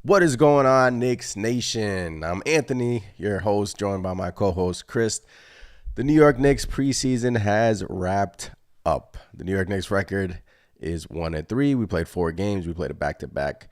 What is going on, Knicks Nation? I'm Anthony, your host, joined by my co-host, Chris. The New York Knicks preseason has wrapped up. The New York Knicks record is 1-3. We played 4 games. We played a back-to-back.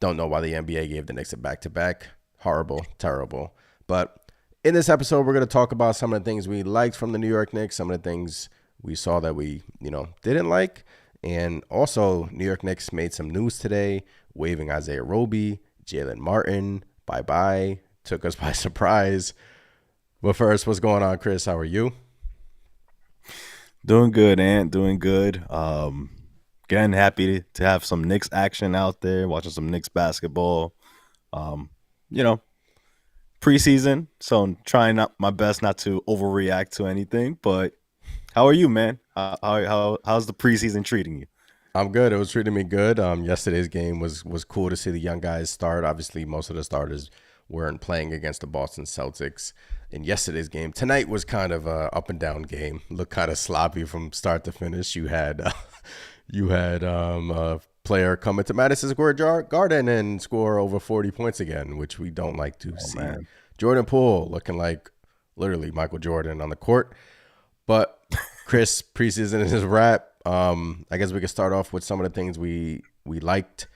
Don't know why the NBA gave the Knicks a back-to-back. Horrible, terrible. But in this episode, we're going to talk about some of the things we liked from the New York Knicks, some of the things we saw that we, didn't like. And also, New York Knicks made some news today, waiving Isaiah Roby, Jalen Martin, bye-bye, took us by surprise. But first, what's going on, Chris? How are you? Doing good, Ant. Doing good. Again, happy to have some Knicks action out there, watching some Knicks basketball. Um, you know, preseason, so I'm trying not my best not to overreact to anything. But how are you, man? How's the preseason treating you? I'm good. It was treating me good. Yesterday's game was cool to see the young guys start. Obviously, most of the starters weren't playing against the Boston Celtics in yesterday's game. Tonight was kind of a up and down game. Looked kind of sloppy from start to finish. You had a player come into Madison Square Garden and score over 40 points again, which we don't like to see. Man. Jordan Poole looking like literally Michael Jordan on the court. But Chris, preseason is wrap. I guess we could start off with some of the things we liked.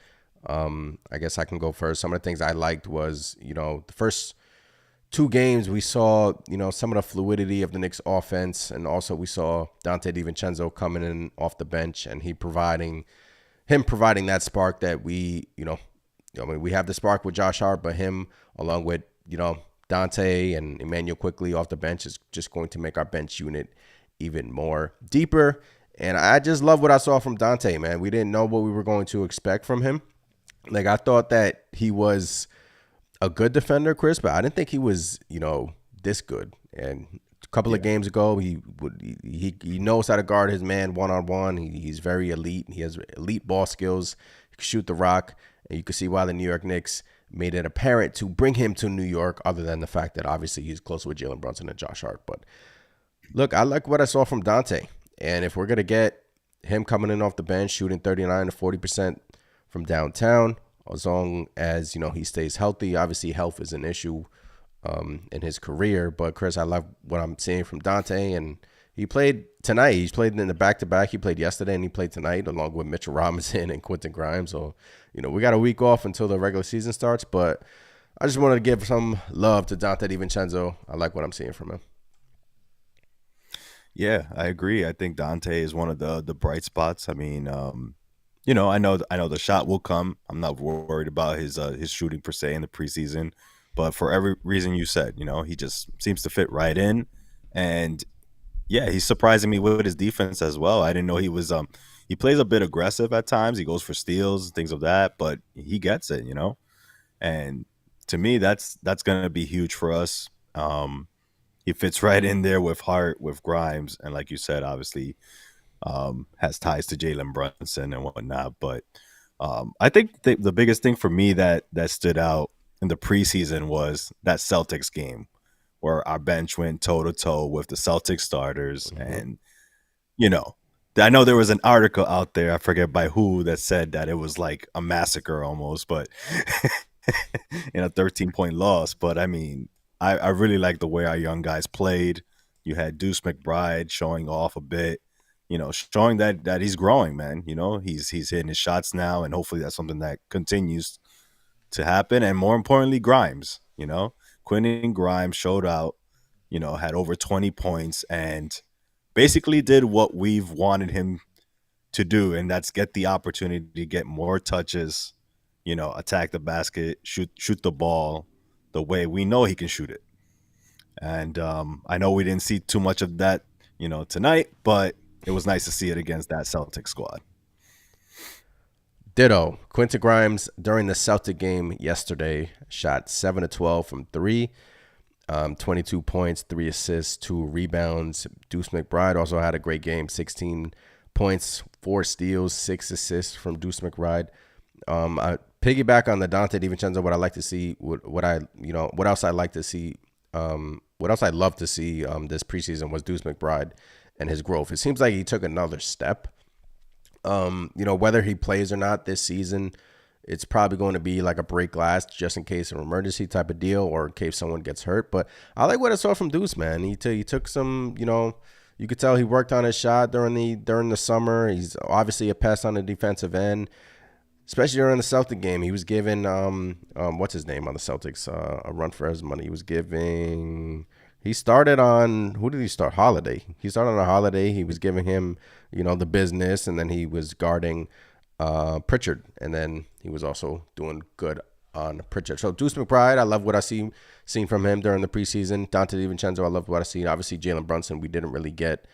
I guess I can go first. Some of the things I liked was, the first 2 games we saw, some of the fluidity of the Knicks offense. And also we saw Dante DiVincenzo coming in off the bench and him providing that spark that we have the spark with Josh Hart, but him along with, Dante and Immanuel Quickley off the bench is just going to make our bench unit even more deeper. And I just love what I saw from Dante, man. We didn't know what we were going to expect from him. Like, I thought that he was a good defender, Chris, but I didn't think he was, this good. And a couple of games ago, he knows how to guard his man one-on-one. He's very elite. He has elite ball skills. He can shoot the rock. And you can see why the New York Knicks made it apparent to bring him to New York, other than the fact that obviously he's close with Jalen Brunson and Josh Hart. But look, I like what I saw from Dante. And if we're going to get him coming in off the bench, shooting 39 to 40% from downtown, as long as, he stays healthy. Obviously, health is an issue in his career. But, Chris, I love what I'm seeing from Dante. And he played tonight. He's played in the back-to-back. He played yesterday and he played tonight along with Mitchell Robinson and Quentin Grimes. So, we got a week off until the regular season starts. But I just wanted to give some love to Dante DiVincenzo. I like what I'm seeing from him. Yeah, I agree. I think Dante is one of the bright spots. I mean, I know the shot will come. I'm not worried about his shooting per se in the preseason, but for every reason you said, he just seems to fit right in, and yeah, he's surprising me with his defense as well. I didn't know he plays a bit aggressive at times. He goes for steals, things of that, but he gets it, and to me, that's gonna be huge for us. He fits right in there with Hart, with Grimes, and like you said, obviously has ties to Jalen Brunson and whatnot. But I think the biggest thing for me that stood out in the preseason was that Celtics game where our bench went toe-to-toe with the Celtics starters. Mm-hmm. And, I know there was an article out there, I forget by who, that said that it was like a massacre almost, but in a 13-point loss. But, I mean, I really like the way our young guys played. You had Deuce McBride showing off a bit, showing that he's growing, man. He's hitting his shots now, and hopefully that's something that continues to happen. And more importantly, Grimes, Quentin Grimes showed out, had over 20 points and basically did what we've wanted him to do, and that's get the opportunity to get more touches, attack the basket, shoot the ball the way we know he can shoot it. And I know we didn't see too much of that, tonight, but it was nice to see it against that Celtic squad. Ditto. Quentin Grimes during the Celtic game yesterday shot 7 to 12 from 3, 22 points, 3 assists, 2 rebounds. Deuce McBride also had a great game, 16 points, 4 steals, 6 assists from Deuce McBride. I piggyback on the Dante DiVincenzo. What I like to see, what else I like to see, what else I'd love to see this preseason was Deuce McBride and his growth. It seems like he took another step. Whether he plays or not this season, It's probably going to be like a break glass just in case of an emergency type of deal or in case someone gets hurt. But I like what I saw from Deuce, man. He took some, you could tell he worked on his shot during the summer. He's obviously a pest on the defensive end, especially during the Celtic game. He was giving what's his name on the Celtics a run for his money. He started on, who did he start? Holiday. He started on a Holiday. He was giving him, the business, and then he was guarding Pritchard, and then he was also doing good on Pritchard. So Deuce McBride, I love what I seen from him during the preseason. Dante DiVincenzo, I love what I seen. Obviously, Jalen Brunson, we didn't really get,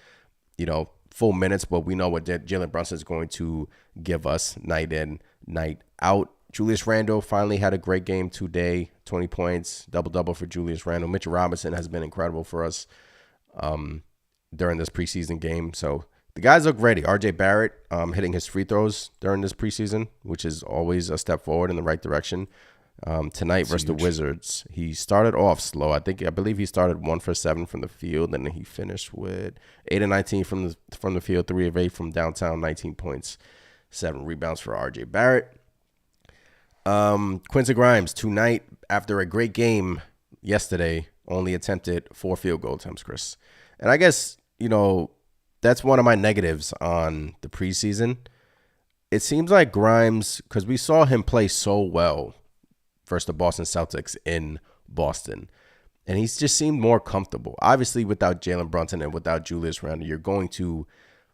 full minutes, but we know what Jalen Brunson is going to give us night in, night out. Julius Randle finally had a great game today, 20 points, double-double for Julius Randle. Mitchell Robinson has been incredible for us during this preseason game. So the guys look ready. RJ Barrett hitting his free throws during this preseason, which is always a step forward in the right direction. Tonight versus the Wizards, he started off slow. I believe he started 1 for 7 from the field, and then he finished with 8 of 19 from the field, 3 of 8 from downtown, 19 points, 7 rebounds for RJ Barrett. Quincy Grimes tonight, after a great game yesterday, only attempted 4 field goal attempts, Chris. And I guess, that's one of my negatives on the preseason. It seems like Grimes, because we saw him play so well versus the Boston Celtics in Boston, and he's just seemed more comfortable. Obviously, without Jalen Brunson and without Julius Randle, you're going to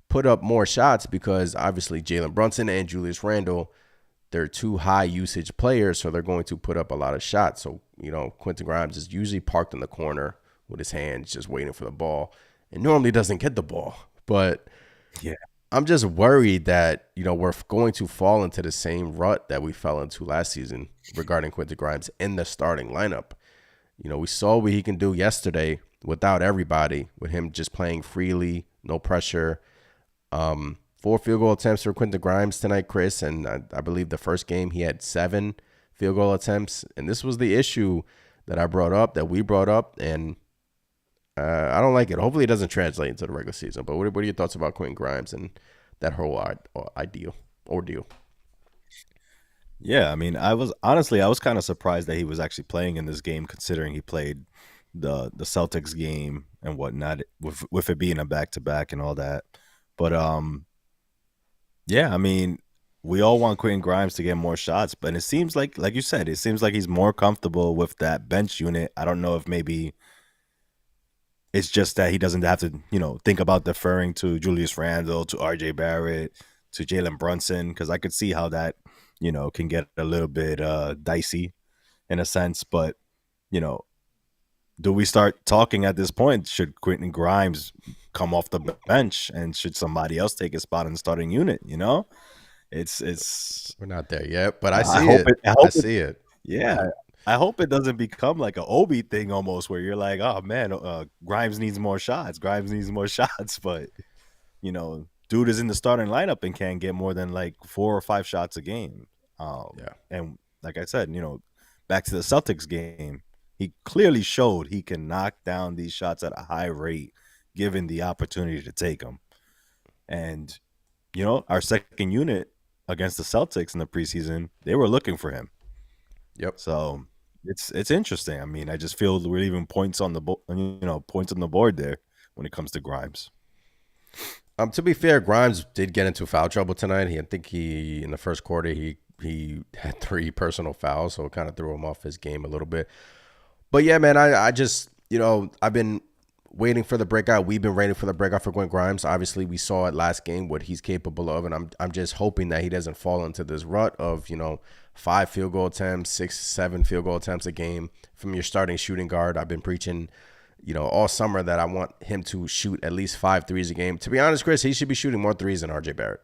put up more shots because obviously Jalen Brunson and Julius Randle, they're 2 high usage players, so they're going to put up a lot of shots. So, Quentin Grimes is usually parked in the corner with his hands just waiting for the ball and normally doesn't get the ball. But yeah, I'm just worried that, we're going to fall into the same rut that we fell into last season regarding Quentin Grimes in the starting lineup. We saw what he can do yesterday without everybody, with him just playing freely, no pressure. 4 field goal attempts for Quentin Grimes tonight, Chris, and I believe the first game he had 7 field goal attempts. And this was the issue that we brought up, and I don't like it. Hopefully it doesn't translate into the regular season. But what are your thoughts about Quentin Grimes and that whole ordeal? Yeah, I mean, I was kind of surprised that he was actually playing in this game, considering he played the Celtics game and whatnot, with it being a back-to-back and all that. But yeah, I mean, we all want Quentin Grimes to get more shots, but it seems like you said, it seems like he's more comfortable with that bench unit. I don't know if maybe it's just that he doesn't have to, think about deferring to Julius Randle, to RJ Barrett, to Jalen Brunson, because I could see how that, can get a little bit dicey in a sense. But, do we start talking at this point? Should Quentin Grimes come off the bench, and should somebody else take his spot in the starting unit? It's We're not there yet, but I see it. Yeah. I hope it doesn't become like an Obi thing almost, where you're like, oh man, Grimes needs more shots. But, dude is in the starting lineup and can't get more than like 4 or 5 shots a game. And like I said, back to the Celtics game, he clearly showed he can knock down these shots at a high rate, given the opportunity to take them. And, our second unit against the Celtics in the preseason, they were looking for him. Yep. So it's interesting. I mean, I just feel we're leaving points on the board there when it comes to Grimes. To be fair, Grimes did get into foul trouble tonight. I think in the first quarter he had 3 personal fouls, so it kind of threw him off his game a little bit. But yeah, man, I just I've been waiting for the breakout. We've been waiting for the breakout for Quentin Grimes. Obviously, we saw it last game what he's capable of, and I'm just hoping that he doesn't fall into this rut of 5 field goal attempts, 6, 7 field goal attempts a game from your starting shooting guard. I've been preaching, all summer that I want him to shoot at least 5 threes a game. To be honest, Chris, he should be shooting more threes than RJ Barrett.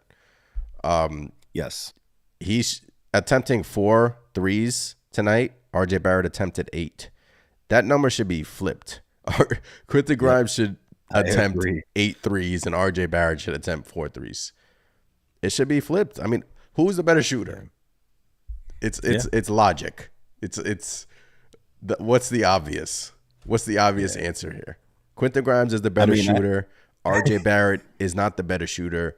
Yes. He's attempting 4 threes tonight. RJ Barrett attempted 8. That number should be flipped. Quentin Grimes should attempt 8 threes and RJ Barrett should attempt 4 threes. It should be flipped. I mean, who's the better shooter? It's logic. What's the obvious? What's the obvious answer here? Quentin Grimes is the better shooter. RJ Barrett is not the better shooter.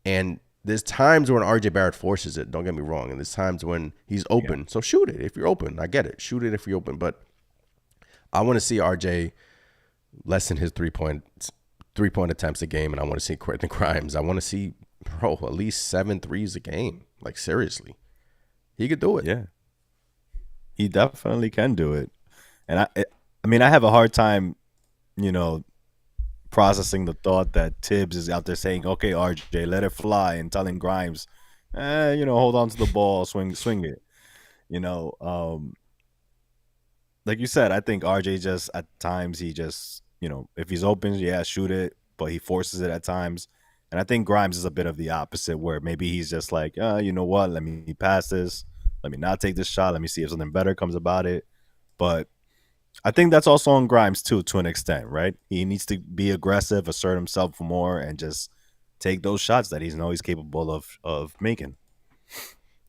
And there's times when RJ Barrett forces it. Don't get me wrong, and there's times when he's open. Yeah. So shoot it if you're open. I get it. Shoot it if you're open. But I want to see RJ lessen his 3-point attempts a game, and I want to see Quentin Grimes. I want to see at least 7 threes a game. Like seriously, he could do it. Yeah, he definitely can do it. And I mean, I have a hard time, you know, processing the thought that Tibbs is out there saying, "Okay, RJ, let it fly," and telling Grimes, hold on to the ball, swing it. You know, like you said, I think RJ just at times he just, if he's open, yeah, shoot it, but he forces it at times. And I think Grimes is a bit of the opposite, where maybe he's just like, you know what, let me pass this, let me not take this shot, let me see if something better comes about it. But I think that's also on Grimes too, to an extent, right? He needs to be aggressive, assert himself more, and just take those shots that he's always capable of making.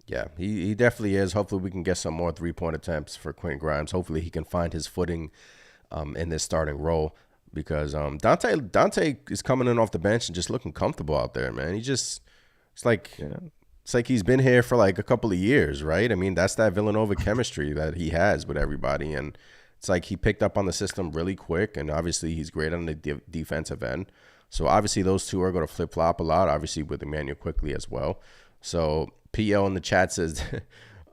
Yeah, he definitely is. Hopefully, we can get some more 3-point attempts for Quentin Grimes. Hopefully, he can find his footing in this starting role because Dante is coming in off the bench and just looking comfortable out there, man. It's like he's been here for like a couple of years, right? I mean, that's that Villanova chemistry that he has with everybody, and it's like he picked up on the system really quick, and obviously he's great on the defensive end. So obviously those two are going to flip flop a lot. Obviously with Immanuel Quickley as well. So PL in the chat says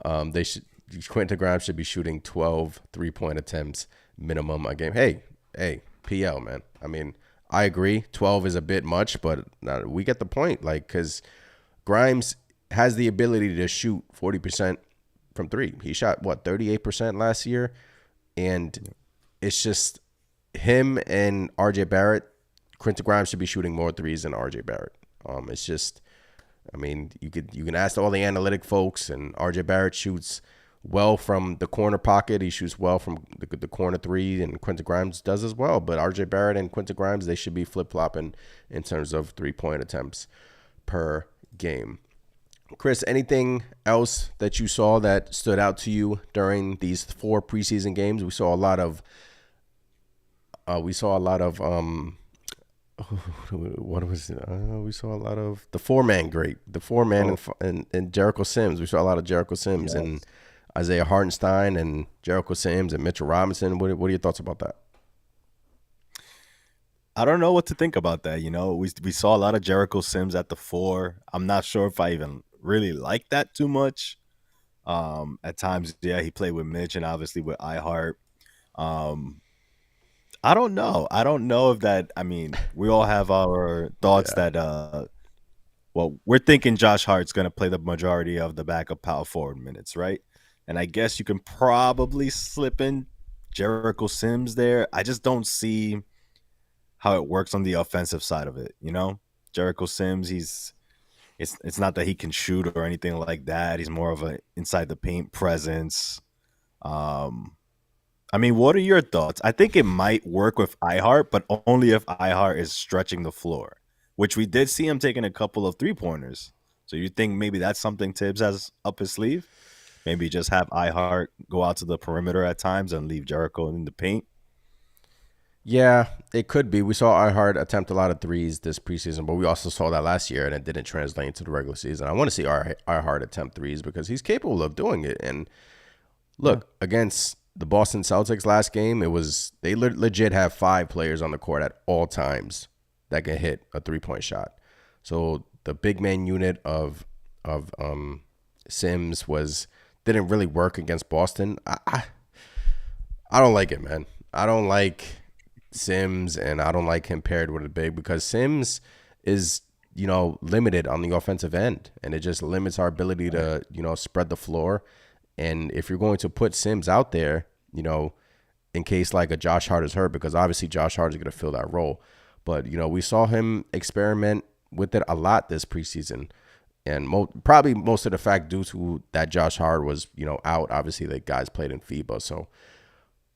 Quentin Grimes should be shooting 12 3-point attempts minimum a game. Hey, PL, man. I mean, I agree. 12 is a bit much, but we get the point. Like, because Grimes has the ability to shoot 40% from 3. He shot, 38% last year? And it's just him and RJ Barrett. Quentin Grimes should be shooting more threes than RJ Barrett. It's just, I mean, you can ask all the analytic folks, and RJ Barrett shoots well from the corner pocket. He shoots well from the corner 3, and Quentin Grimes does as well. But RJ Barrett and Quentin Grimes, they should be flip-flopping in terms of 3-point attempts per game. Chris, anything else that you saw that stood out to you during these 4 preseason games? We saw a lot of what was it? We saw a lot of the 4-man great, the 4-man and Jericho Sims. We saw a lot of Jericho Sims and Isaiah Hartenstein and Jericho Sims and Mitchell Robinson. What are your thoughts about that? I don't know what to think about that. We saw a lot of Jericho Sims at the 4. I'm not sure if I even really like that too much. At times, yeah, he played with Mitch and obviously with iHeart. I don't know. I don't know if that. I mean, we all have our thoughts that. We're thinking Josh Hart's going to play the majority of the backup power forward minutes, right? And I guess you can probably slip in Jericho Sims there. I just don't see how it works on the offensive side of it. Jericho Sims, it's not that he can shoot or anything like that. He's more of a inside the paint presence. I mean, what are your thoughts? I think it might work with iHeart, but only if iHeart is stretching the floor, which we did see him taking a couple of 3-pointers. So you think maybe that's something Tibbs has up his sleeve? Maybe just have iHeart go out to the perimeter at times and leave Jericho in the paint? Yeah, it could be. We saw iHeart attempt a lot of threes this preseason, but we also saw that last year, and it didn't translate into the regular season. I want to see iHeart attempt threes because he's capable of doing it. And look, against the Boston Celtics last game, they legit have 5 players on the court at all times that can hit a 3-point shot. So the big man unit of Sims didn't really work against Boston. I don't like it, man. I don't like Sims, and I don't like him paired with a big because Sims is limited on the offensive end, and it just limits our ability to spread the floor. And if you're going to put Sims out there, in case like a Josh Hart is hurt, because obviously Josh Hart is going to fill that role. But, we saw him experiment with it a lot this preseason. And probably most of the fact due to that Josh Hart was, out. Obviously, the guys played in FIBA. So,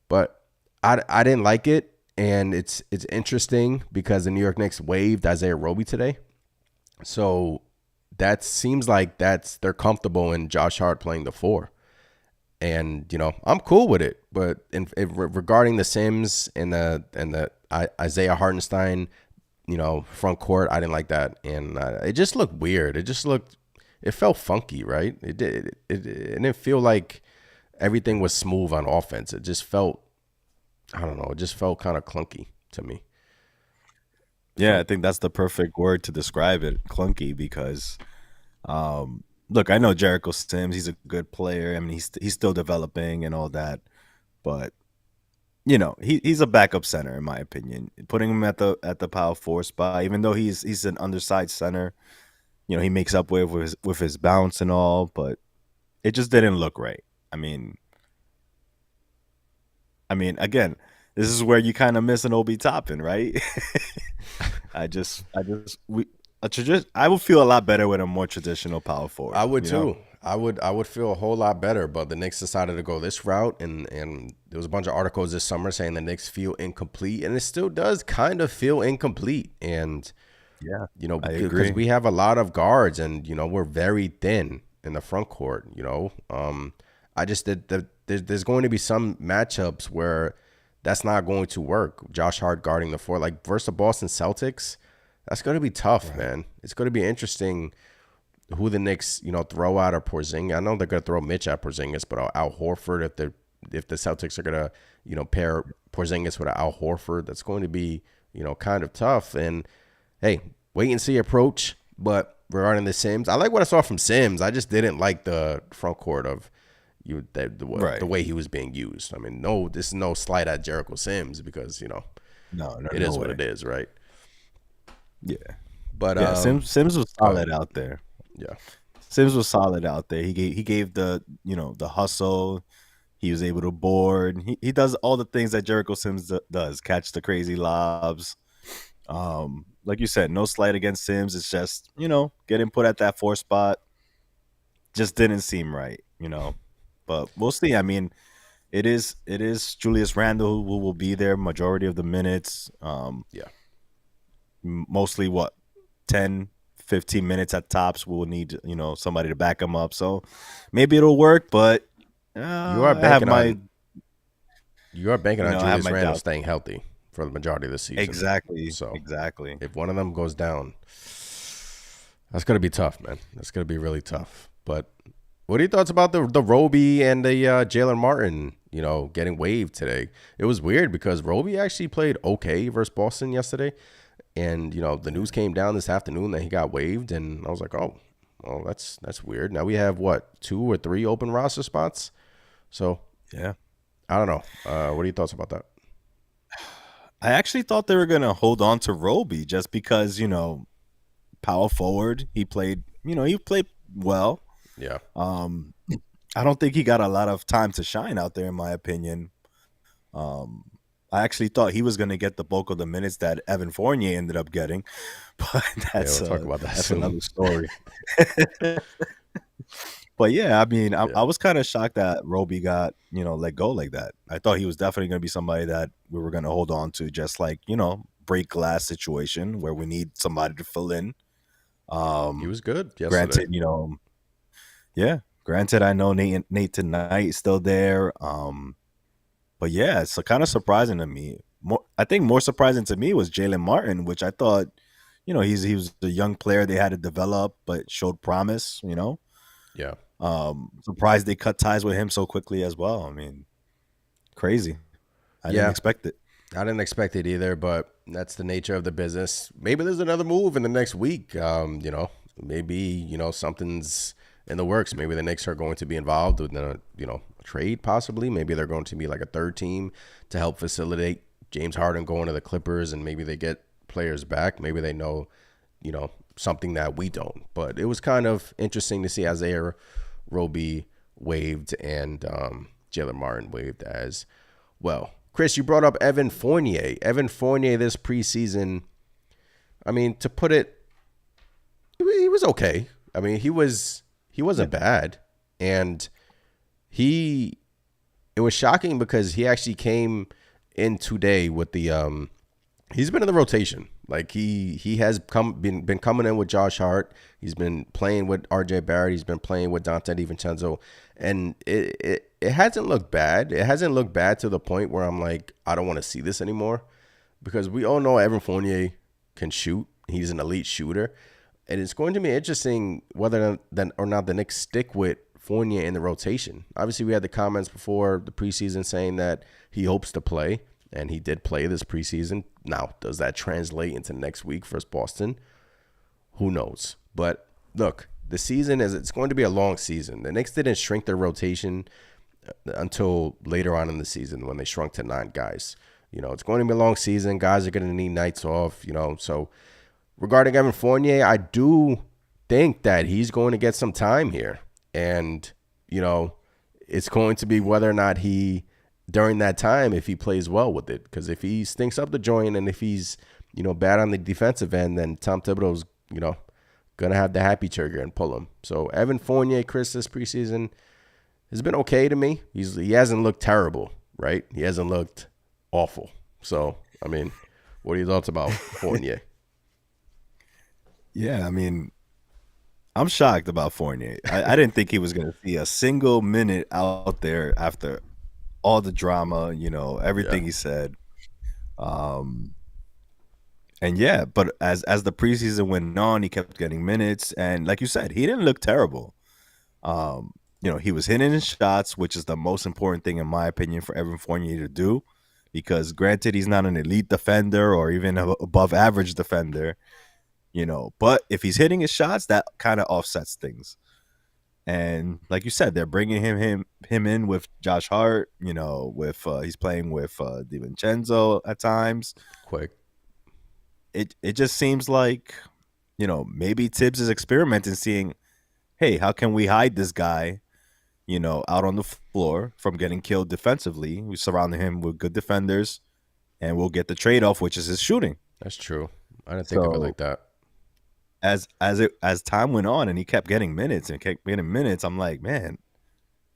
but I didn't like it. And it's interesting because the New York Knicks waived Isaiah Roby today. So that seems like they're comfortable in Josh Hart playing the 4. And, I'm cool with it. But regarding the Sims and the Isaiah Hartenstein front court. I didn't like that, and it just looked weird. It felt funky, right? It did. It didn't feel like everything was smooth on offense. It just felt, I don't know. It just felt kind of clunky to me. Yeah, I think that's the perfect word to describe it, clunky, because look, I know Jericho Sims, he's a good player. I mean, he's still developing and all that, but he's a backup center in my opinion. Putting him at the power forward spot, even though he's an undersized center, he makes up with his bounce and all, but it just didn't look right. I mean, again, this is where you kind of miss an Obi Toppin, right? I would feel a lot better with a more traditional power forward. I would too. I would feel a whole lot better, but the Knicks decided to go this route, and there was a bunch of articles this summer saying the Knicks feel incomplete, and it still does kind of feel incomplete. And Yeah, I because agree. we have a lot of guards, and we're very thin in the front court. I just did there's going to be some matchups where that's not going to work. Josh Hart guarding the four, like versus the Boston Celtics, that's going to be tough, Right. man. It's going to be interesting who the Knicks, throw out or Porzingis. I know they're going to throw Mitch at Porzingis, but Al Horford, if the Celtics are going to, pair Porzingis with Al Horford, that's going to be, kind of tough. And hey, wait and see approach. But regarding the Sims, I like what I saw from Sims. I just didn't like the front court of Right. the way he was being used. I mean, no, this is no slight at Jericho Sims because No, no, it no is what way. it is, right? Yeah. But Yeah, Sims was go ahead. solid out there. Yeah, Sims was solid out there. He gave the hustle. He was able to board. He does all the things that Jericho Sims does. Catch the crazy lobs. Like you said, no slight against Sims. It's just getting put at that four spot just didn't seem right. But we'll see. I mean, it is Julius Randle who will be there majority of the minutes. yeah. Mostly what 10, 15 minutes at tops. We'll need somebody to back him up. So maybe it'll work, but You are I have banking my on you are banking on I have Julius my Randle doubts. staying healthy for the majority of the season. Exactly, So exactly. if one of them goes down, that's gonna be tough, man. That's gonna be really tough. But what are your thoughts about the Roby and the Jalen Martin? Getting waived today. It was weird because Roby actually played okay versus Boston yesterday, and the news came down this afternoon that he got waived, and I was like, oh, well, that's weird. Now we have what, 2 or 3 open roster spots. So Yeah, I don't know. What are your thoughts about that? I actually thought they were gonna hold on to Roby just because power forward. He played well. Yeah. Um, I don't think he got a lot of time to shine out there, in my opinion. Um, I actually thought he was going to get the bulk of the minutes that Evan Fournier ended up getting, but Yeah, that's we'll talk about that that's soon. another story. But yeah, I mean, I, Yeah. I was kind of shocked that Roby got let go like that. I thought he was definitely going to be somebody that we were going to hold on to, just like break glass situation where we need somebody to fill in. He Um, was good yesterday. Granted, yeah, granted, I know Nate tonight is still there. But yeah, it's kind of surprising to me. I think more surprising to me was Jalen Martin, which I thought, he was a young player they had to develop, but showed promise. Yeah. Surprised they cut ties with him so quickly as well. I mean, crazy. I didn't Yeah. expect it. I didn't expect it either, but that's the nature of the business. Maybe there's another move in the next week. Maybe, something's in the works. Maybe the Knicks are going to be involved with a trade possibly. Maybe they're going to be like a third team to help facilitate James Harden going to the Clippers, and maybe they get players back. Maybe they know, something that we don't. But it was kind of interesting to see Isaiah Roby waived and Jalen Martin waived as well. Chris, you brought up Evan Fournier. Evan Fournier this preseason, I mean, to put it, he was okay. I mean, he Yeah. wasn't bad, and he it was shocking because he actually came in today with the he's been in the rotation. Like he has been coming in with Josh Hart. He's been playing with RJ Barrett. He's been playing with Dante DiVincenzo, and it hasn't looked bad. It hasn't looked bad to the point where I'm like, I don't want to see this anymore, because we all know Evan Fournier. can shoot. He's an elite shooter. And it's going to be interesting whether or not the Knicks stick with Fournier in the rotation. Obviously, we had the comments before the preseason saying that he hopes to play, and he did play this preseason. Now, does that translate into next week versus Boston? Who knows? But look, the season it's going to be a long season. The Knicks didn't shrink their rotation until later on in the season when they shrunk to 9 guys. It's going to be a long season. Guys are going to need nights off, so regarding Evan Fournier, I do think that he's going to get some time here. And, it's going to be whether or not he, during that time, if he plays well with it. Because if he stinks up the joint and if he's, bad on the defensive end, then Tom Thibodeau's, going to have the happy trigger and pull him. So Evan Fournier, Chris, this preseason has been okay to me. He hasn't looked terrible, right? He hasn't looked awful. So, I mean, what are your thoughts about Fournier? Yeah, I mean, I'm shocked about Fournier. I didn't think he was going to see a single minute out there after all the drama, everything he said. And yeah, but as the preseason went on, he kept getting minutes, and like you said, he didn't look terrible. He was hitting his shots, which is the most important thing in my opinion for Evan Fournier to do, because granted, he's not an elite defender or even above average defender. But if he's hitting his shots, that kind of offsets things. And like you said, they're bringing him in with Josh Hart. With he's playing with DiVincenzo at times. Quick. It just seems like, maybe Tibbs is experimenting, seeing, hey, how can we hide this guy, out on the floor from getting killed defensively? We surround him with good defenders, and we'll get the trade-off, which is his shooting. That's true. I didn't think of it like that. As time went on and he kept getting minutes, I'm like, man,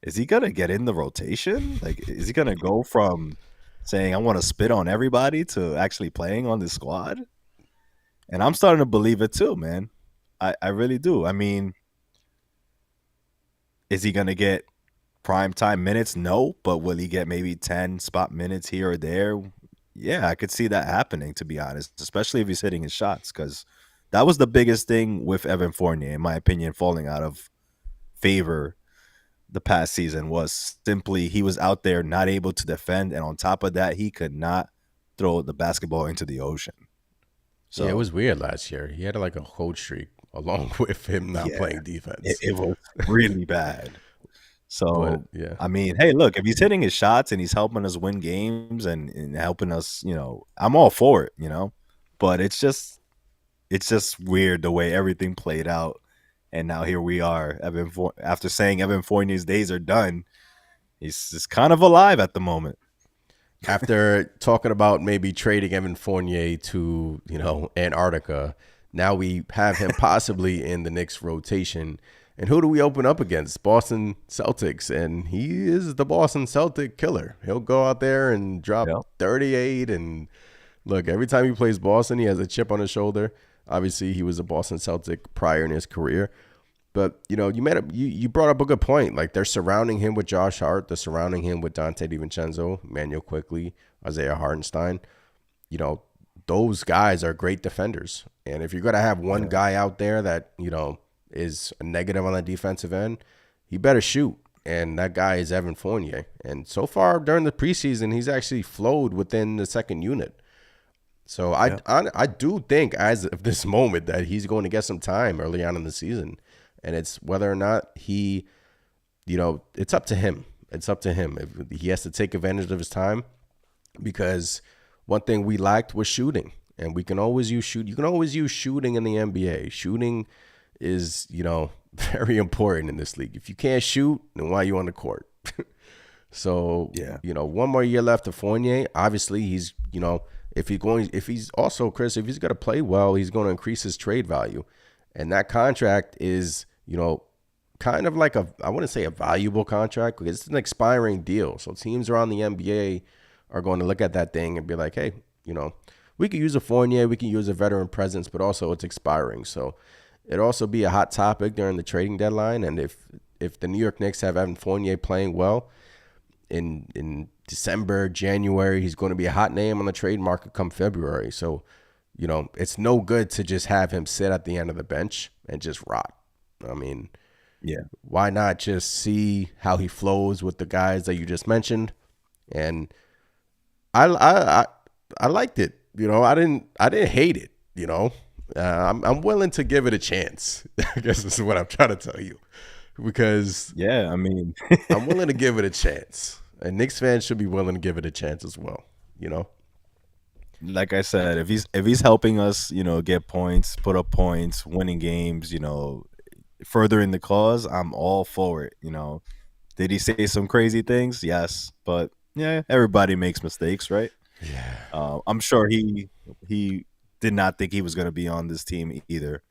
is he gonna get in the rotation? Like, is he gonna go from saying I want to spit on everybody to actually playing on the squad? And I'm starting to believe it too, man. I really do. I mean, is he gonna get prime time minutes? No, but will he get maybe 10 spot minutes here or there? Yeah, I could see that happening, to be honest, especially if he's hitting his shots, because that was the biggest thing with Evan Fournier, in my opinion, falling out of favor the past season, was simply he was out there not able to defend, and on top of that, he could not throw the basketball into the ocean. So yeah, it was weird last year. He had like a cold streak along with him not playing defense. It was really bad. So, yeah. I mean, hey, look, if he's hitting his shots and he's helping us win games and helping us, I'm all for it, But it's just weird the way everything played out. And now here we are. After saying Evan Fournier's days are done, he's just kind of alive at the moment. After talking about maybe trading Evan Fournier to, Antarctica, now we have him possibly in the Knicks rotation. And who do we open up against? Boston Celtics. And he is the Boston Celtic killer. He'll go out there and drop 38. And look, every time he plays Boston, he has a chip on his shoulder. Obviously, he was a Boston Celtic prior in his career. But, you brought up a good point. Like, they're surrounding him with Josh Hart. They're surrounding him with Dante DiVincenzo, Immanuel Quickley, Isaiah Hartenstein. Those guys are great defenders. And if you're going to have one guy out there that, is a negative on the defensive end, he better shoot. And that guy is Evan Fournier. And so far during the preseason, he's actually flowed within the second unit. So I do think as of this moment that he's going to get some time early on in the season. And it's whether or not he, it's up to him. It's up to him. If he has to take advantage of his time, because one thing we lacked was shooting. And we can always use shoot. You can always use shooting in the NBA. Shooting is, very important in this league. If you can't shoot, then why are you on the court? So, one more year left of Fournier. Obviously, he's, if he's also, Chris, if he's going to play well, he's going to increase his trade value. And that contract is, kind of like I wouldn't say a valuable contract, because it's an expiring deal. So teams around the NBA are going to look at that thing and be like, hey, we could use a Fournier, we can use a veteran presence, but also it's expiring. So it'd also be a hot topic during the trading deadline. And if the New York Knicks have Evan Fournier playing well in December, January, he's going to be a hot name on the trade market come February. So, it's no good to just have him sit at the end of the bench and just rot. I mean, Yeah. why not just see how he flows with the guys that you just mentioned? And I liked it. I didn't hate it. I'm willing to give it a chance. I guess this is what I'm trying to tell you, because Yeah, I mean, I'm willing to give it a chance, and Knicks fans should be willing to give it a chance as well. like I said, if he's helping us, get points, put up points, winning games, furthering the cause, I'm all for it. Did he say some crazy things? Yes, but yeah, everybody makes mistakes, right? Yeah. I'm sure he did not think he was going to be on this team either,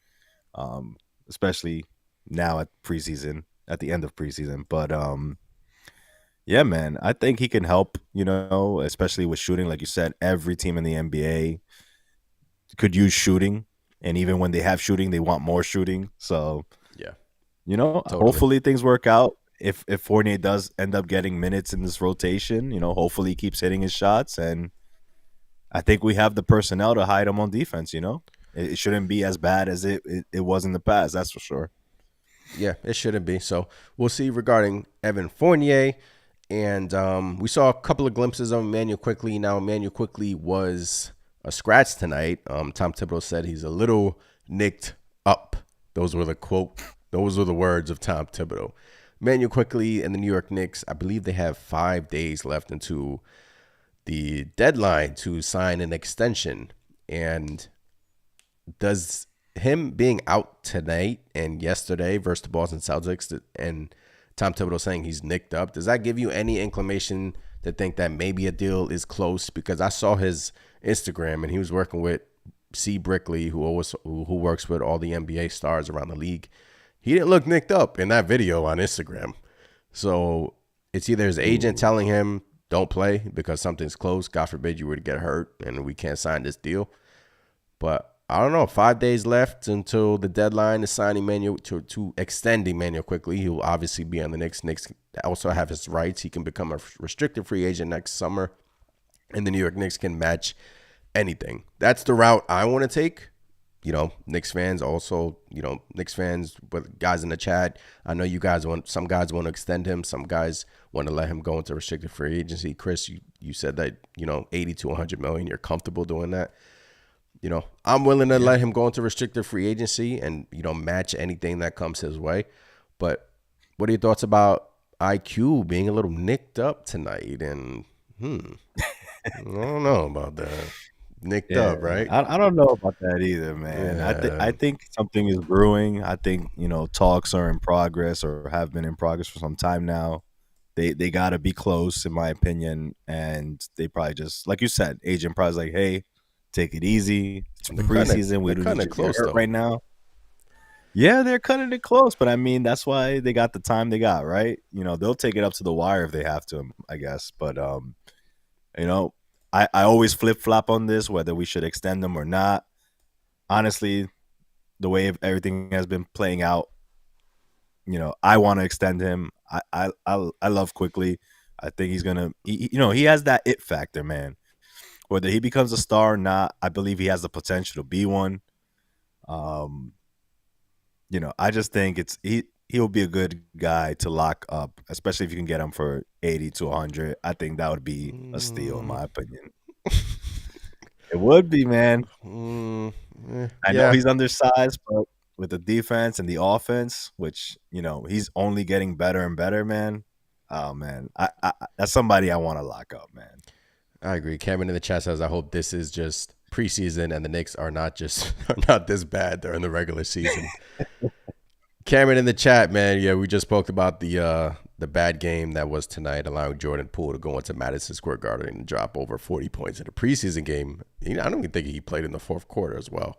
um, especially now at the end of preseason. But yeah, man, I think he can help. Especially with shooting, like you said, every team in the NBA could use shooting, and even when they have shooting, they want more shooting. So Yeah. Totally. hopefully things work out. If Fournier does end up getting minutes in this rotation, hopefully he keeps hitting his shots, and I think we have the personnel to hide him on defense. It shouldn't be as bad as it was in the past. That's for sure. Yeah, it shouldn't be. So we'll see regarding Evan Fournier. And we saw a couple of glimpses of Immanuel Quickley. Now, Immanuel Quickley was a scratch tonight. Tom Thibodeau said he's a little nicked up. Those were the quote. Those were the words of Tom Thibodeau. Immanuel Quickley and the New York Knicks, I believe they have 5 days left into the deadline to sign an extension. And does him being out tonight and yesterday versus the Boston Celtics and Tom Thibodeau saying he's nicked up, does that give you any inclination to think that maybe a deal is close? Because I saw his Instagram and he was working with C. Brickley, who works with all the NBA stars around the league. He didn't look nicked up in that video on Instagram. So it's either his agent telling him don't play because something's close. God forbid you were to get hurt and we can't sign this deal. But I don't know. 5 days left until the deadline to sign Immanuel, to extend Immanuel Quickley. He will obviously be on the Knicks. Knicks also have his rights. He can become a restricted free agent next summer, and the New York Knicks can match anything. That's the route I want to take. Knicks fans also, Knicks fans, but guys in the chat, I know some guys want to extend him. Some guys want to let him go into restricted free agency. Chris, you said that, 80 to 100 million, you're comfortable doing that. I'm willing to let him go into restricted free agency and, match anything that comes his way. But what are your thoughts about IQ being a little nicked up tonight? And, I don't know about that. Nicked up, right? I don't know about that either, man. Yeah. I think something is brewing. I think talks are in progress or have been in progress for some time now. They got to be close, in my opinion, and they probably just, like you said, agent probably like, hey, take it easy. It's preseason. We don't need to get hurt right now. Yeah, they're cutting it close, but I mean that's why they got the time they got, right? They'll take it up to the wire if they have to, I guess. But I always flip flop on this whether we should extend them or not. Honestly, the way everything has been playing out, I want to extend him. I love Quickley. I think he's gonna. He has that it factor, man. Whether he becomes a star or not, I believe he has the potential to be one. I just think he'll be a good guy to lock up, especially if you can get him for 80 to 100. I think that would be a steal, in my opinion. It would be, man. I know he's undersized, but with the defense and the offense, which he's only getting better and better, man. Oh man, I that's somebody I want to lock up, man. I agree. Cameron in the chat says, I hope this is just preseason and the Knicks are not this bad during the regular season. Cameron in the chat, man. Yeah, we just spoke about the bad game that was tonight, allowing Jordan Poole to go into Madison Square Garden and drop over 40 points in a preseason game. I don't even think he played in the fourth quarter as well.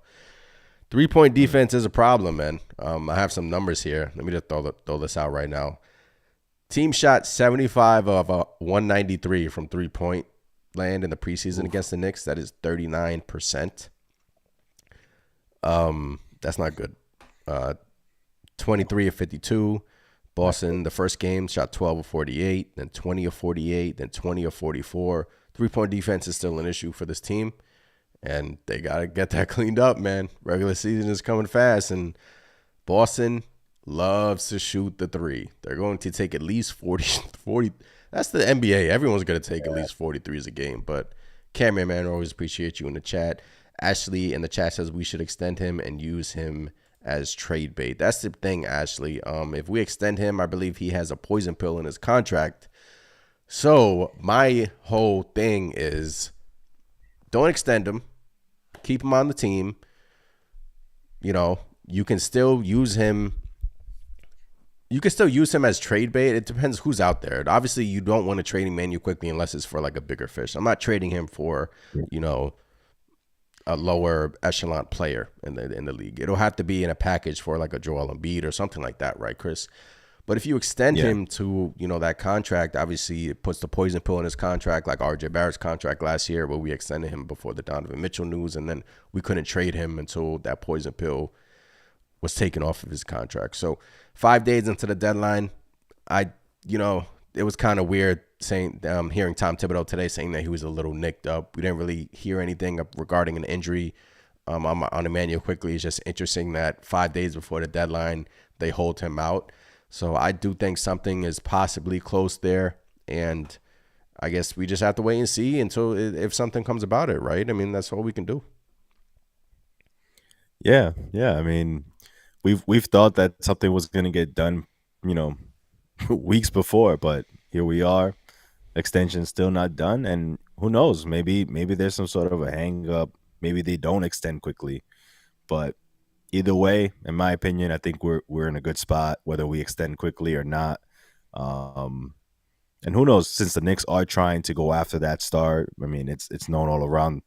3-point defense is a problem, man. I have some numbers here. Let me just throw this out right now. Team shot 75 of 193 from 3-point land in the preseason against the Knicks. That is 39%. That's not good. 23 of 52. Boston, the first game, shot 12 of 48, then 20 of 48, then 20 of 44. 3-point defense is still an issue for this team. and they gotta get that cleaned up, man. Regular season is coming fast, and Boston loves to shoot the three. They're going to take at least 40, 40. That's the NBA. Everyone's going to take at least 43s a game. But Cameron, man, always appreciate you in the chat. Ashley in the chat says we should extend him and use him as trade bait. That's the thing, Ashley. If we extend him, I believe he has a poison pill in his contract. So my whole thing is don't extend him. Keep him on the team. You know, you can still use him. You can still use him as trade bait. It depends who's out there. Obviously, you don't want to trade Immanuel Quickley unless it's for like a bigger fish. I'm not trading him for, you know, a lower echelon player in the league. It'll have to be in a package for like a Joel Embiid or something like that, right, Chris? But if you extend him to, you know, that contract, obviously it puts the poison pill in his contract, like RJ Barrett's contract last year, where we extended him before the Donovan Mitchell news, and then we couldn't trade him until that poison pill was taken off of his contract. So 5 days into the deadline, it was kind of weird hearing Tom Thibodeau today saying that he was a little nicked up. We didn't really hear anything regarding an injury on Immanuel Quickley. It's just interesting that 5 days before the deadline, they hold him out. So I do think something is possibly close there. And I guess we just have to wait and see until if something comes about it, right? I mean, that's all we can do. Yeah. I mean, we've thought that something was going to get done, you know, weeks before, but here we are. Extension still not done, and who knows? Maybe there's some sort of a hang up. Maybe they don't extend quickly, but either way, in my opinion, I think we're in a good spot whether we extend quickly or not. Um, and who knows? Since the Knicks are trying to go after that star, I mean, it's known all around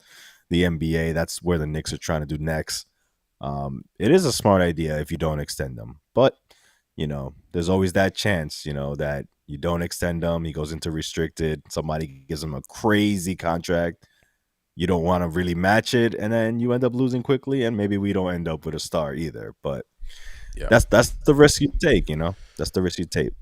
the NBA. That's where the Knicks are trying to do next. It is a smart idea if you don't extend them, but you know, there's always that chance, you know, that you don't extend him, he goes into restricted, somebody gives him a crazy contract, you don't want to really match it, and then you end up losing quickly, and maybe we don't end up with a star either. But Yeah. that's the risk you take, you know. That's the risk you take.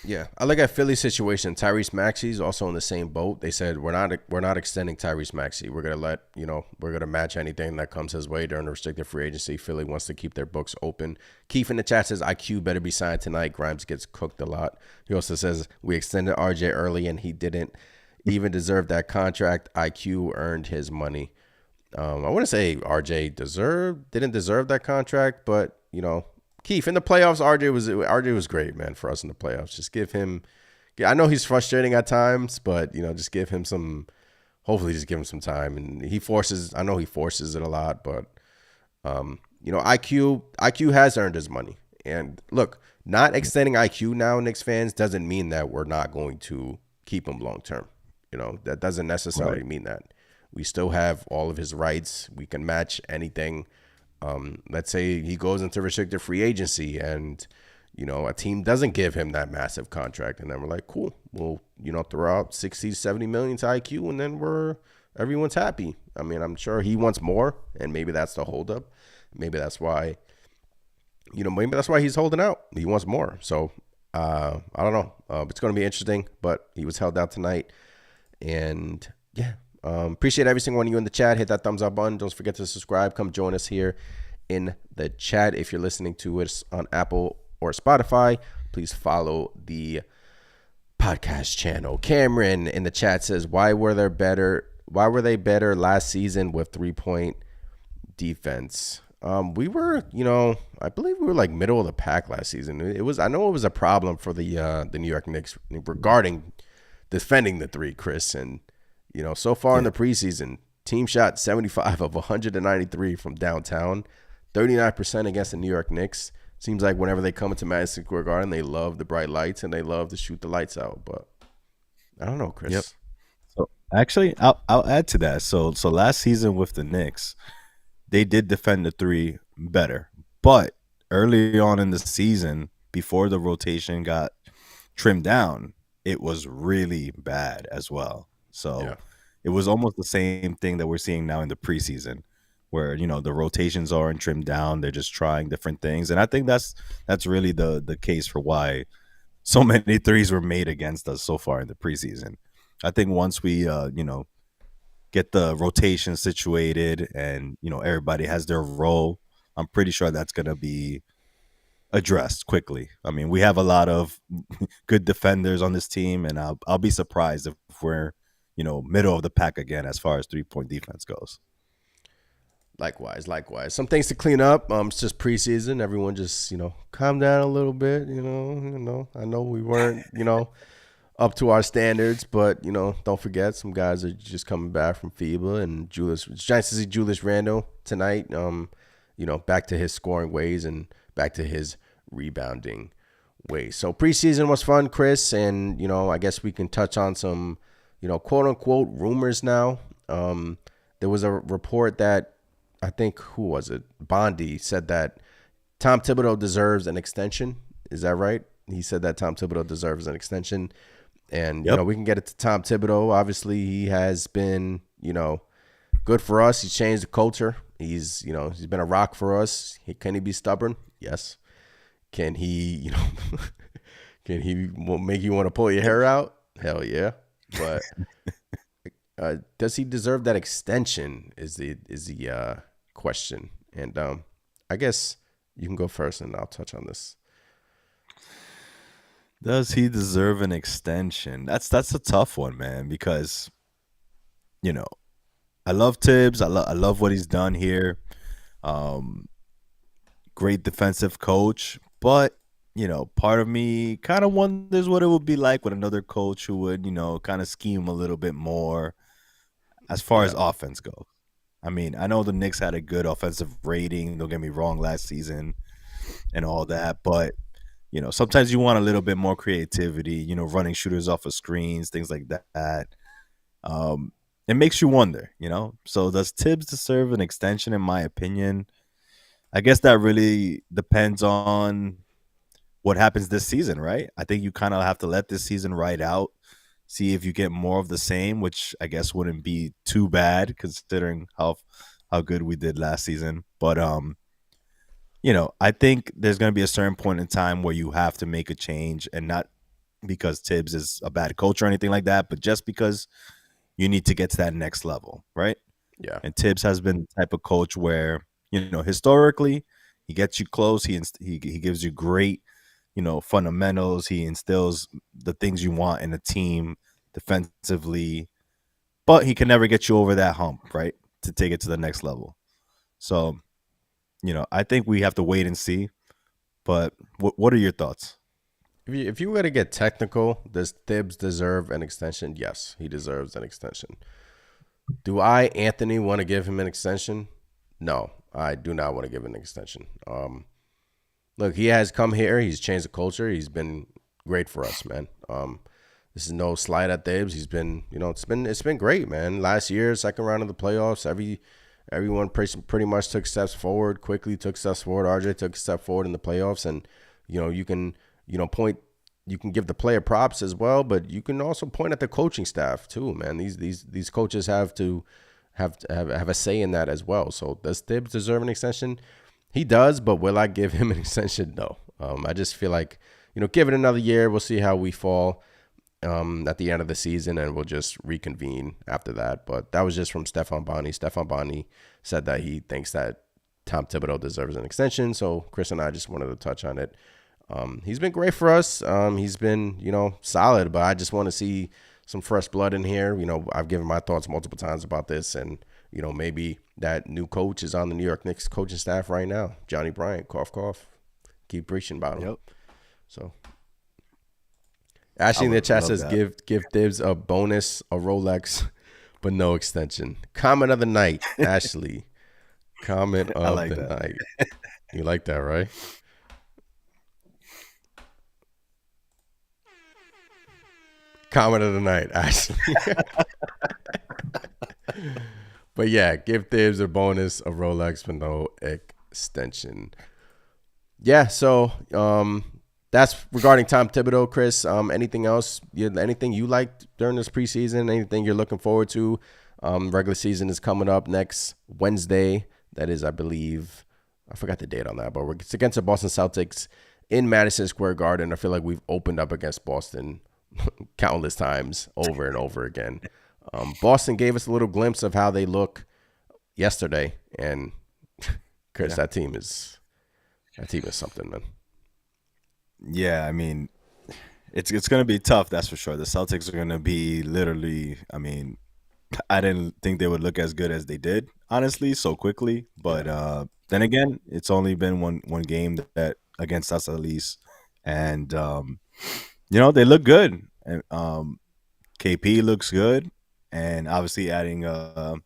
Yeah, I look at Philly's situation. Tyrese Maxey's also in the same boat. They said we're not extending Tyrese Maxey. We're gonna match anything that comes his way during the restricted free agency. Philly wants to keep their books open. Keith in the chat says IQ better be signed tonight. Grimes gets cooked a lot. He also says we extended RJ early and he didn't even deserve that contract. IQ earned his money. I wouldn't say RJ didn't deserve that contract, but you know. Keith, in the playoffs, RJ was great, man, for us in the playoffs. Just give him, I know he's frustrating at times, but you know, just give him some. Hopefully, just give him some time. And I know he forces it a lot, but you know, IQ has earned his money. And look, not extending IQ now, Knicks fans, doesn't mean that we're not going to keep him long term. You know, that doesn't necessarily mean that. We still have all of his rights. We can match anything. Let's say he goes into restricted free agency and, you know, a team doesn't give him that massive contract. And then we're like, cool, we'll, you know, throw out 60, 70 million to IQ and then everyone's happy. I mean, I'm sure he wants more and maybe that's the holdup. Maybe that's why he's holding out. He wants more. So, I don't know. It's going to be interesting, but he was held out tonight. And yeah. Appreciate every single one of you in the chat. Hit that thumbs up button. Don't forget to subscribe. Come join us here in the chat. If you're listening to us on Apple or Spotify, please follow the podcast channel. Cameron in the chat says, why were they better last season with 3-point defense? We were, you know, I believe we were like middle of the pack last season. I know it was a problem for the New York Knicks regarding defending the three, Chris, and you know, so far in the preseason, team shot 75 of 193 from downtown, 39% against the New York Knicks. Seems like whenever they come into Madison Square Garden, they love the bright lights and they love to shoot the lights out. But I don't know, Chris. Yep. So actually, I'll add to that. So last season with the Knicks, they did defend the three better, but early on in the season, before the rotation got trimmed down, it was really bad as well. So it was almost the same thing that we're seeing now in the preseason, where you know the rotations aren't trimmed down; they're just trying different things, and I think that's really the case for why so many threes were made against us so far in the preseason. I think once we get the rotation situated, and everybody has their role, I'm pretty sure that's going to be addressed quickly. I mean, we have a lot of good defenders on this team, and I'll be surprised if we're middle of the pack again as far as 3-point defense goes. Likewise. Some things to clean up. It's just preseason. Everyone just calm down a little bit. I know we weren't up to our standards, but don't forget some guys are just coming back from FIBA, and Julius. It's nice to see Julius Randle tonight. Back to his scoring ways and back to his rebounding ways. So preseason was fun, Chris, and I guess we can touch on some quote unquote rumors now. There was a report that I think who was it? Bondi said that Tom Thibodeau deserves an extension. Is that right? He said that Tom Thibodeau deserves an extension. And, Yep. We can get it to Tom Thibodeau. Obviously, he has been, good for us. He's changed the culture. He's been a rock for us. Can he be stubborn? Yes. Can he, can he make you want to pull your hair out? Hell yeah. But does he deserve that extension is the question. And I guess you can go first and I'll touch on this. Does he deserve an extension? That's a tough one, man, because I love Tibbs. I love what he's done here. Great defensive coach, but part of me kind of wonders what it would be like with another coach who would kind of scheme a little bit more as far as offense goes. I mean, I know the Knicks had a good offensive rating, don't get me wrong, last season and all that, but sometimes you want a little bit more creativity, running shooters off of screens, things like that. It makes you wonder, So does Tibbs deserve an extension, in my opinion? I guess that really depends on what happens this season, right? I think you kind of have to let this season ride out, see if you get more of the same, which I guess wouldn't be too bad considering how good we did last season. But I think there's going to be a certain point in time where you have to make a change, and not because Tibbs is a bad coach or anything like that, but just because you need to get to that next level, right? Yeah. And Tibbs has been the type of coach where, historically, he gets you close. He gives you great, fundamentals. He instills the things you want in a team defensively, but he can never get you over that hump, right? To take it to the next level. So, I think we have to wait and see. But what are your thoughts? If you were to get technical, does Tibbs deserve an extension? Yes, he deserves an extension. Do I, Anthony, want to give him an extension? No, I do not want to give him an extension. Look, he has come here. He's changed the culture. He's been great for us, man. This is no slight at Tibbs. He's been, it's been great, man. Last year, second round of the playoffs, everyone pretty much took steps forward. Quickley took steps forward. RJ took a step forward in the playoffs, and you can point. You can give the player props as well, but you can also point at the coaching staff too, man. These coaches have a say in that as well. So does Tibbs deserve an extension? He does, but will I give him an extension? No. I just feel like give it another year. We'll see how we fall at the end of the season, and we'll just reconvene after that. But that was just from Stefan Bonny. Stefan Bonny said that he thinks that Tom Thibodeau deserves an extension. So Chris and I just wanted to touch on it. He's been great for us. He's been, solid, but I just want to see some fresh blood in here. I've given my thoughts multiple times about this, and, maybe that new coach is on the New York Knicks coaching staff right now. Johnny Bryant, cough, cough. Keep preaching about him. Yep. So Ashley in the chat says, give Tibbs a bonus, a Rolex, but no extension. Comment of the night, Ashley. Comment of the night. You like that, right? Comment of the night, Ashley. But yeah, give Tibbs a bonus, a Rolex, but no extension. Yeah, so that's regarding Tom Thibodeau, Chris. Anything else? Anything you liked during this preseason? Anything you're looking forward to? Regular season is coming up next Wednesday. That is, I believe, I forgot the date on that, but it's against the Boston Celtics in Madison Square Garden. I feel like we've opened up against Boston countless times over and over again. Boston gave us a little glimpse of how they look yesterday, and Chris, Yeah. that team is something, man. Yeah, I mean, it's gonna be tough, that's for sure. The Celtics are gonna be literally. I mean, I didn't think they would look as good as they did, honestly, so quickly. Yeah. But then again, it's only been one game that against us at least, and they look good. And KP looks good, and obviously adding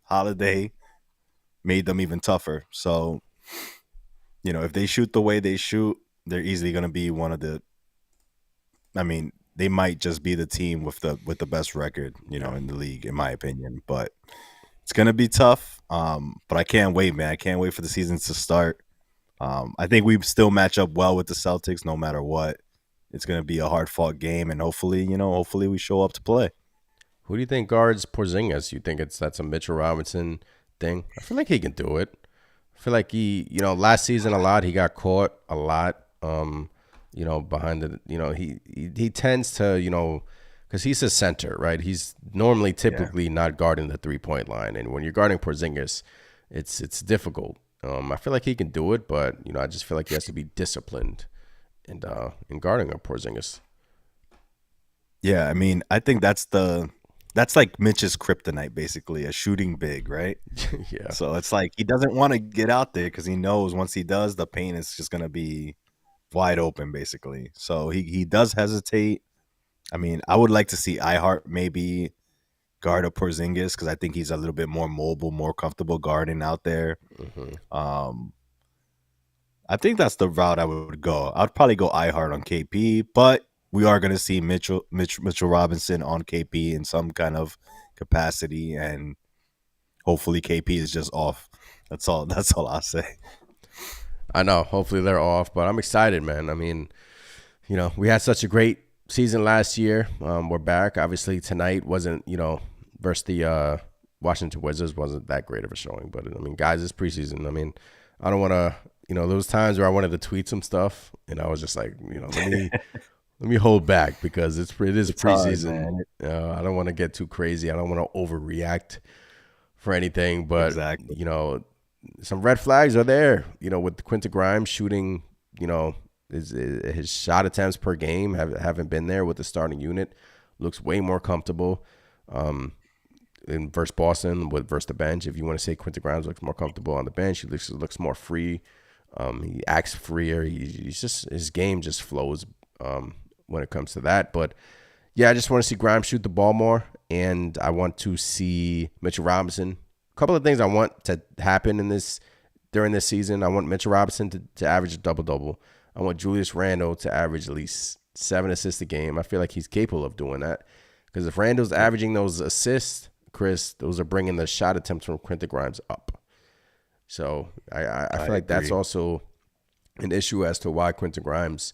Holiday made them even tougher. So if they shoot the way they shoot, they're easily going to be one of the. I mean, they might just be the team with the best record, Yeah. in the league, in my opinion. But it's gonna be tough. But I can't wait, man. I can't wait for the season to start. I think we still match up well with the Celtics, no matter what. It's gonna be a hard fought game, and hopefully we show up to play. Who do you think guards Porzingis? You think that's a Mitchell Robinson thing? I feel like he can do it. I feel like last season a lot he got caught a lot. Behind the, he tends to, because he's a center, right? He's normally Yeah, typically not guarding the 3-point line, and when you're guarding Porzingis, it's difficult. I feel like he can do it, but I just feel like he has to be disciplined in guarding a Porzingis. yeah. I mean, I think that's like Mitch's kryptonite, basically, a shooting big, right? Yeah. So it's like he doesn't want to get out there because he knows once he does, the paint is just gonna be wide open, basically. So he does hesitate. I mean, I would like to see iHeart maybe guard a Porzingis because I think he's a little bit more mobile, more comfortable guarding out there. Hmm. Um, I think that's the route I would go. I'd probably go iHeart on KP, but we are going to see Mitchell Robinson on KP in some kind of capacity, and hopefully KP is just off. That's all. That's all I'll say. I know. Hopefully they're off, but I'm excited, man. I mean, we had such a great season last year. We're back. Obviously, tonight wasn't, versus the Washington Wizards wasn't that great of a showing. But I mean, guys, it's preseason. I mean, I don't want to, there was times where I wanted to tweet some stuff, and I was just like, let me hold back because it is It's hard, preseason. man. I don't want to get too crazy. I don't want to overreact for anything, but Exactly. some red flags are there. With Quentin Grimes shooting, his shot attempts per game haven't been there with the starting unit. Looks way more comfortable in versus Boston versus the bench. If you want to say Quentin Grimes looks more comfortable on the bench, he looks more free. He acts freer. He's just his game just flows when it comes to that. But yeah, I just want to see Grimes shoot the ball more, and I want to see Mitchell Robinson. A couple of things I want to happen during this season. I want Mitchell Robinson to average a double-double. I want Julius Randle to average at least 7 assists a game. I feel like he's capable of doing that. Because if Randle's averaging those assists, Chris, those are bringing the shot attempts from Quentin Grimes up. So I I feel like that's agree. also an issue as to why Quentin Grimes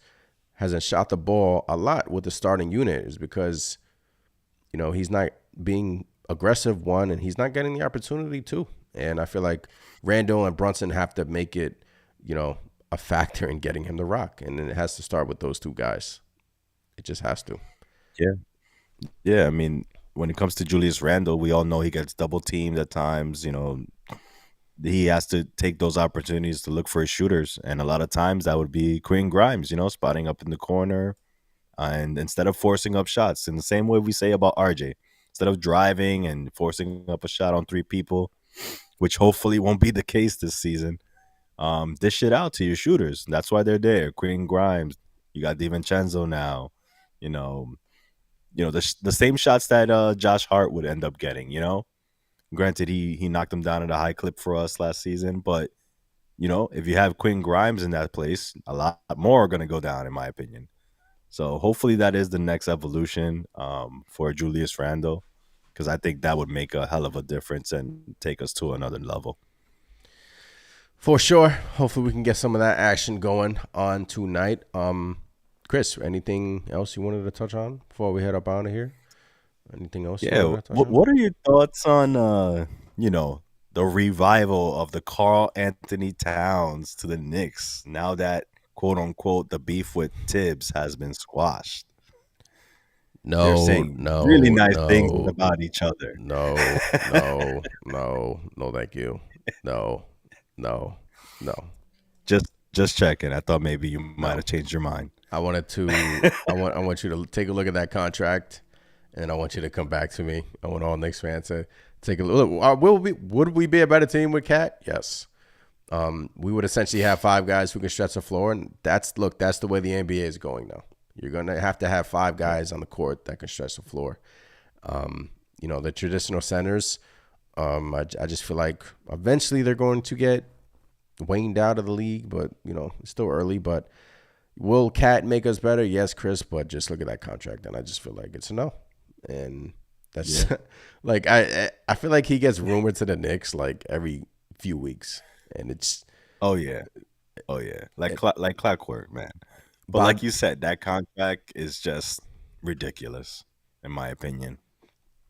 hasn't shot the ball a lot with the starting unit is because, he's not being aggressive, one, and he's not getting the opportunity, two. And I feel like Randall and Brunson have to make it, a factor in getting him the rock. And then it has to start with those two guys. It just has to. Yeah. Yeah. I mean, when it comes to Julius Randle, we all know he gets double teamed at times. He has to take those opportunities to look for his shooters. And a lot of times that would be Quinn Grimes, spotting up in the corner and instead of forcing up shots in the same way we say about RJ, instead of driving and forcing up a shot on three people, which hopefully won't be the case this season, dish it out to your shooters. That's why they're there. Quinn Grimes, you got DiVincenzo now, you know, the same shots that Josh Hart would end up getting, Granted, he knocked him down at a high clip for us last season, but if you have Quinn Grimes in that place, a lot more are going to go down, in my opinion. So hopefully that is the next evolution for Julius Randle, because I think that would make a hell of a difference and take us to another level. For sure. Hopefully we can get some of that action going on tonight. Chris, anything else you wanted to touch on before we head up out of here? Anything else you Yeah. wanted to touch on? What are your thoughts on the revival of the Carl Anthony Towns to the Knicks now that quote unquote the beef with Tibbs has been squashed? They're No, saying really no, nice things no, about each other. no, no, no, thank you. No, no, no, Just checking. I thought maybe you might no. have changed your mind. I want you to take a look at that contract, and I want you to come back to me. I want all Knicks fans to take a look. Would we be a better team with Cat? Yes. We would essentially have 5 guys who can stretch the floor, and that's the way the NBA is going now. You're gonna have to have 5 guys on the court that can stretch the floor. The traditional centers. I just feel like eventually they're going to get waned out of the league, but it's still early. But will Cat make us better? Yes, Chris, but just look at that contract, and I just feel like it's a no. And that's like I feel like he gets rumored to the Knicks like every few weeks, and it's Oh yeah, like clockwork, man. But like you said, that contract is just ridiculous, in my opinion.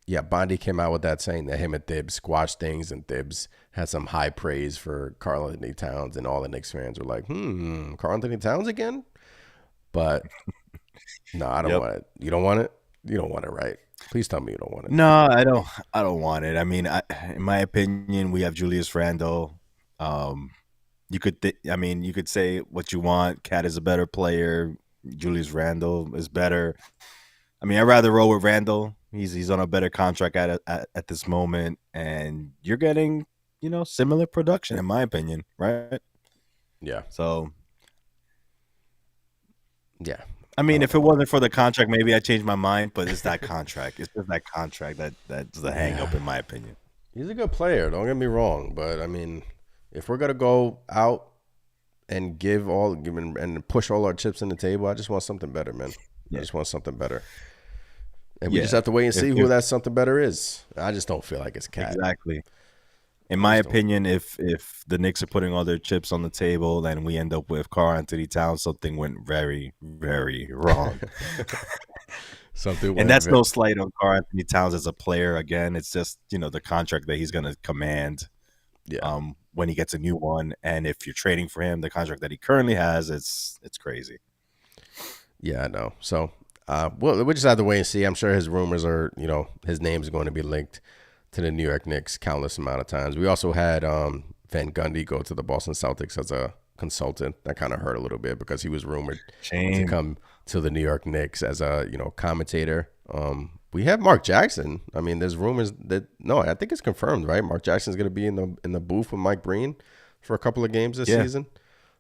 Yeah, Bondi came out with that saying that him and Thibs squashed things, and Thibs had some high praise for Karl Anthony Towns, and all the Knicks fans were like, Karl Anthony Towns again? But no, I don't want it. You don't want it? You don't want it, right? Please tell me you don't want it. No, I don't want it. I mean, in my opinion, we have Julius Randle. You could say what you want. Cat is a better player. Julius Randle is better. I mean, I'd rather roll with Randle. He's on a better contract at this moment, and you're getting similar production, in my opinion, right? Yeah. So, yeah. I mean, if it wasn't for the contract, maybe I'd change my mind. But it's that contract. It's just that contract that's the hang up, in my opinion. He's a good player. Don't get me wrong, but I mean, if we're gonna go out and give and push all our chips on the table, I just want something better, man. I just want something better. And we just have to wait and see who that something better is. I just don't feel like it's Cat. Exactly. In my opinion, if the Knicks are putting all their chips on the table and we end up with Karl Anthony Towns, something went very, very wrong. And that's no slight on Karl Anthony Towns as a player. Again, it's just the contract that he's going to command. When he gets a new one, and if you're trading for him, the contract that he currently has, it's crazy. Yeah, I know. So. We'll just have to wait and see. I'm sure his rumors are, his name is going to be linked to the New York Knicks countless amount of times. We also had Van Gundy go to the Boston Celtics as a consultant. That kind of hurt a little bit because he was rumored to come to the New York Knicks as a, commentator. We have Mark Jackson. I mean, there's rumors that I think it's confirmed, right? Mark Jackson's going to be in the booth with Mike Breen for a couple of games this season.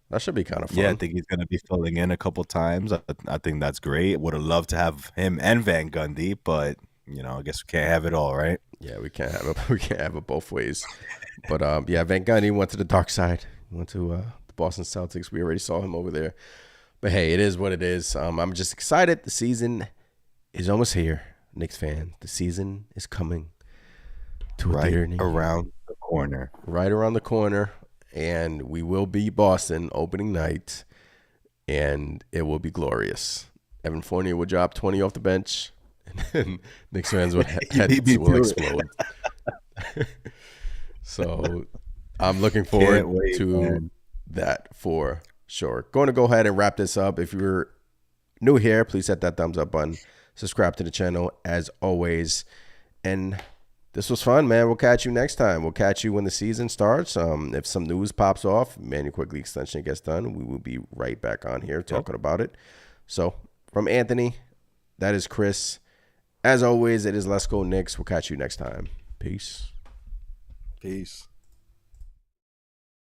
That should be kind of fun. Yeah, I think he's going to be filling in a couple times. I think that's great. Would have loved to have him and Van Gundy, but I guess we can't have it all, right? Yeah, we can't have it both ways. But Van Gundy went to the dark side. He went to the Boston Celtics. We already saw him over there. But hey, it is what it is. I'm just excited. The season is almost here, Knicks fan. The season is coming to a theater around the corner. Right around the corner. And we will be Boston opening night, and it will be glorious. Evan Fournier will drop 20 off the bench, and Knicks fans will explode. So I'm looking forward to that for sure. Going to go ahead and wrap this up. If you're new here, please hit that thumbs up button. Subscribe to the channel as always. And this was fun, man. We'll catch you next time. We'll catch you when the season starts. If some news pops off, Immanuel Quickley extension gets done, we will be right back on here talking about it. So from Anthony, that is Chris. As always, it is Let's Go Knicks. We'll catch you next time. Peace. Peace.